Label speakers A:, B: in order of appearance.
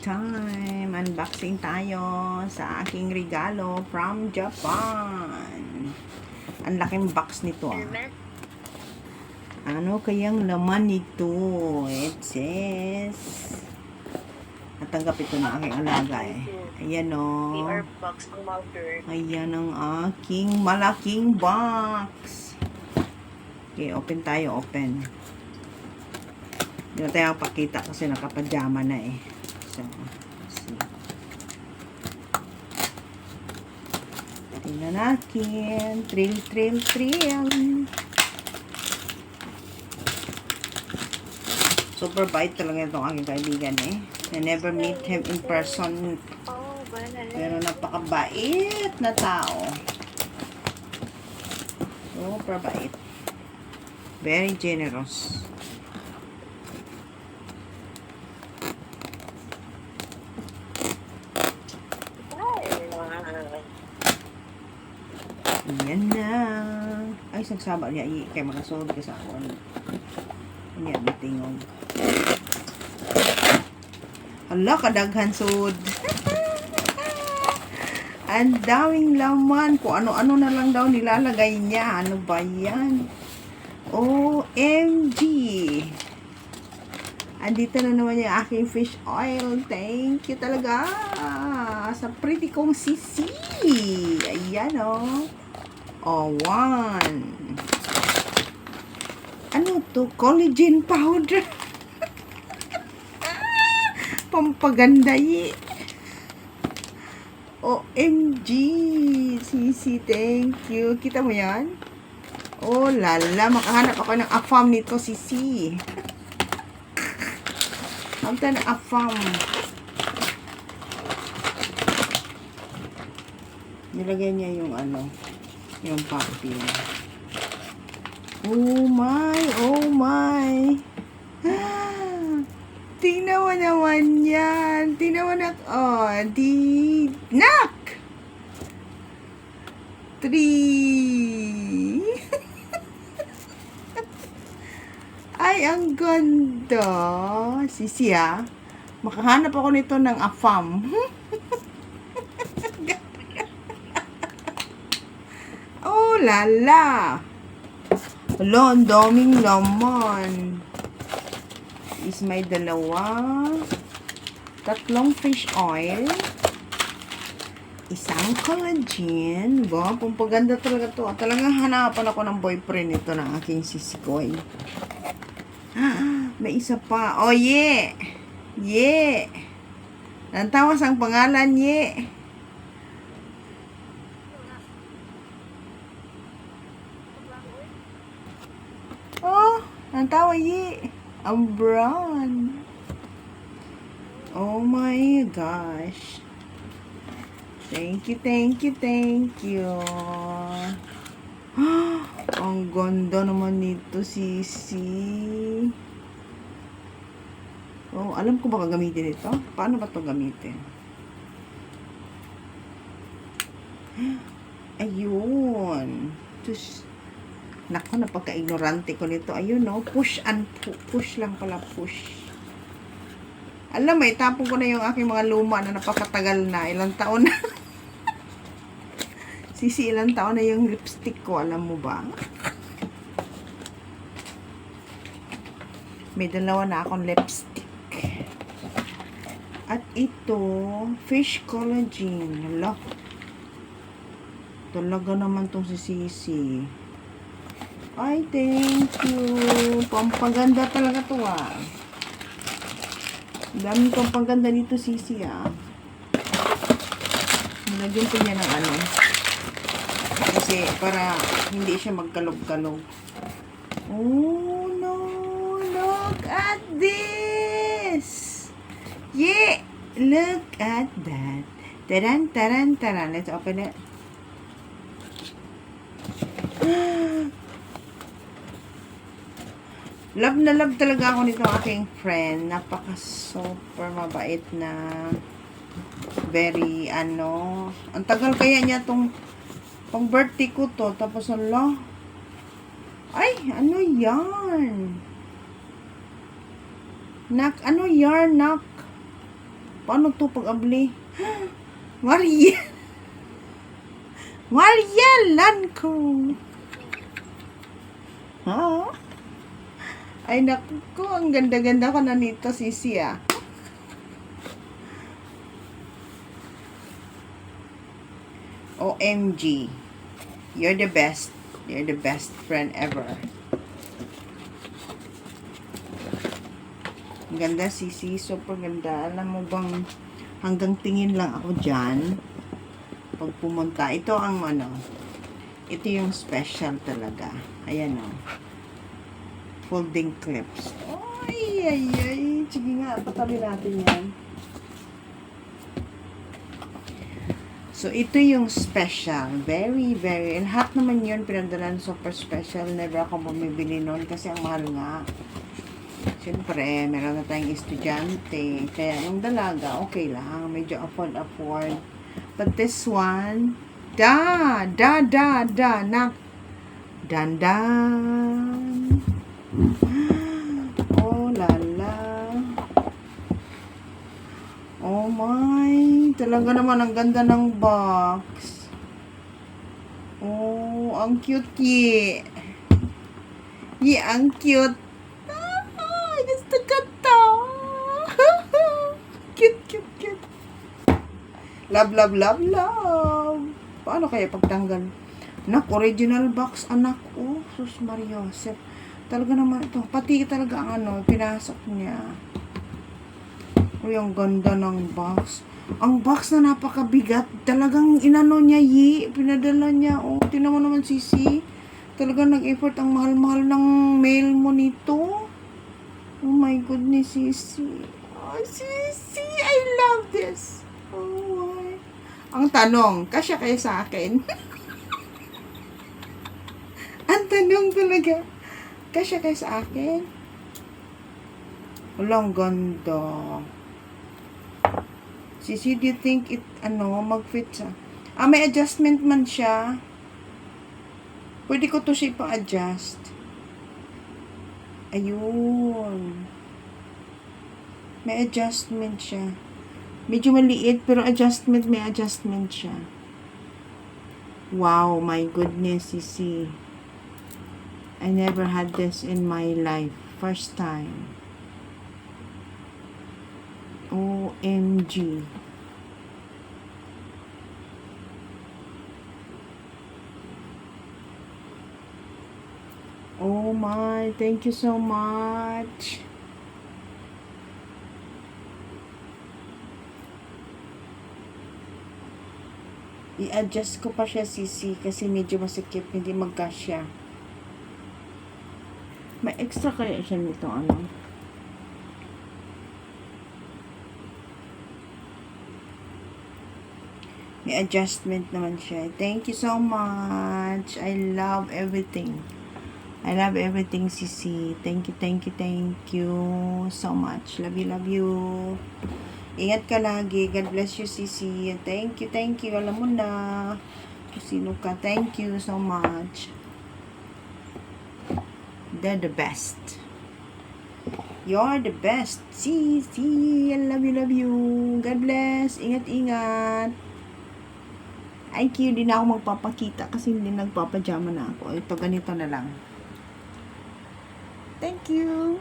A: time. Unboxing tayo sa aking regalo from Japan. Ang laking box nito ah. Ano kayang laman nito? It says, natanggap ito ng aking alaga eh. Ayan o. Ayan ang aking malaking box. Okay, open tayo, open. Hindi na tayo pakita kasi nakapajama na eh. So, see. Tingnan natin. Thrill, thrill, thrill. Super bait talaga itong aking kaibigan eh. I never meet him in person. Pero napakabait na tao. Super bait. Very generous. Ayan na. Ay, sagsaba niya. Kaya makasod ka sa ako. Ayan, matingog. Hala, kadaghan sod. Ang daming laman. Kung ano-ano na lang daw nilalagay niya. Ano ba yan? OMG! Andito na naman yung aking fish oil. Thank you talaga. Sa pretty kong sisi. Ayan o. Oh, one. Ano to? Collagen powder. Pampaganda yi. OMG. Sisi, thank you. Kita mo yan? Oh, lala. Makahanap ako ng afam nito, sisi. Hamta ng afam. Nilagay niya yung ano, yung puppy. Oh my, oh my. Tingnan mo naman yan. Tingnan mo na, oh, di, nak! 3. Ay, ang ganda. Sisi ah. Makahanap ako nito ng afam. Oh, lala. Hala, ang daming laman. Is may dalawa. 3 fish oil. Isang collagen. Ba, pampaganda talaga to. Talagang hanapan ako ng boyfriend nito ng aking sisikoy. May isa pa. Oh, yeah. Yeah. Ang tawas ang pangalan, yeah. Oh, ang tawa, yeah. Ang brown. Oh my gosh. Thank you, thank you, thank you. Ang ganda naman nito, sisi. Oh, alam ko ba gamitin ito? Paano ba ito gamitin? Ayun. Just, naku, napagka-ignorante ko nito. Ayun, no? Push and push lang pala, push. Alam mo, itapon ko na yung aking mga luma na napakatagal na. Ilang taon na. Sisi, ilang taon na yung lipstick ko. Alam mo ba? May dalawa na akong lipstick. At ito, fish collagen. Hala. Talaga naman tong si Sisi. Ay, thank you. Pampaganda talaga to ah. Dami pampaganda dito, Sisi ah. Nilagyan ko niya ng ano. Kasi para hindi siya magkalog-kalog. Oh no, look at this. Yeah, look at that. Taran, taran, taran. Let's open it. Love na love talaga ako nito aking friend. Napaka-super mabait na very ano. Ang tagal kaya niya tong pang birthday ko to. Tapos ala. Ay, ano yan? Nak, ano yarn, nak? Paano to pag-abli? Mariel! Mariel Lanco! Ha? Ay, naku ko. Ang ganda-ganda ko na nito, Sisi, ah. OMG. You're the best. You're the best friend ever. Ang ganda, Sisi. Super ganda. Alam mo bang hanggang tingin lang ako dyan pag pumunta. Ito ang ito yung special talaga. Ayan o. Folding clips. Ay. Sige nga, patabi natin yan. So, ito yung special. Very, very. Lahat naman yun, pinadalan super special. Never ako bumibili nun kasi ang mahal nga. Siyempre, meron na tayong estudyante. Kaya yung dalaga, okay lang. Medyo afford. But this one, nak. Dandan. Oh, lala. Oh my. Talaga naman, ang ganda ng box. Oh, ang cute, ye. Ye, ang cute. Gusto ko to. Cute. Love. Paano kaya pagtanggal? Anak, original box, anak. Oh, sus Maria Joseph. Talaga naman ito. Pati talaga ang pinasok niya. Uy, ang ganda ng box. Ang box na napakabigat. Talagang inano niya, pinadala niya. Oh, tingnan mo naman, Sisi. Talagang nag-effort. Ang mahal-mahal ng mail mo nito. Oh my goodness, Sisi. Oh, Sisi, I love this. Oh my. Ang tanong, kasya kayo sa akin? Ang tanong talaga, kasya kayo sa akin? Walang ganda. Sisi, do you think it, mag-fit siya? May adjustment man siya. Pwede ko to siya pa-adjust. Ayun. May adjustment siya. Medyo maliit, pero may adjustment siya. Wow, my goodness, Sisi. I never had this in my life. First time. OMG. Oh my, thank you so much. I-adjust ko pa siya, Sisi, kasi medyo masikip, hindi magkasya. May extra kaya siya nito, May adjustment naman siya. Thank you so much. I love everything. Sisi. Thank you so much. Love you. Ingat ka lagi. God bless you, Sisi. Thank you. Alam mo na kung sino ka. Thank you so much. They're the best. You're the best. Sisi. I love you. God bless. Ingat. Thank you. Hindi na ako magpapakita kasi hindi nagpapajama na ako. Ito, ganito na lang. Thank you.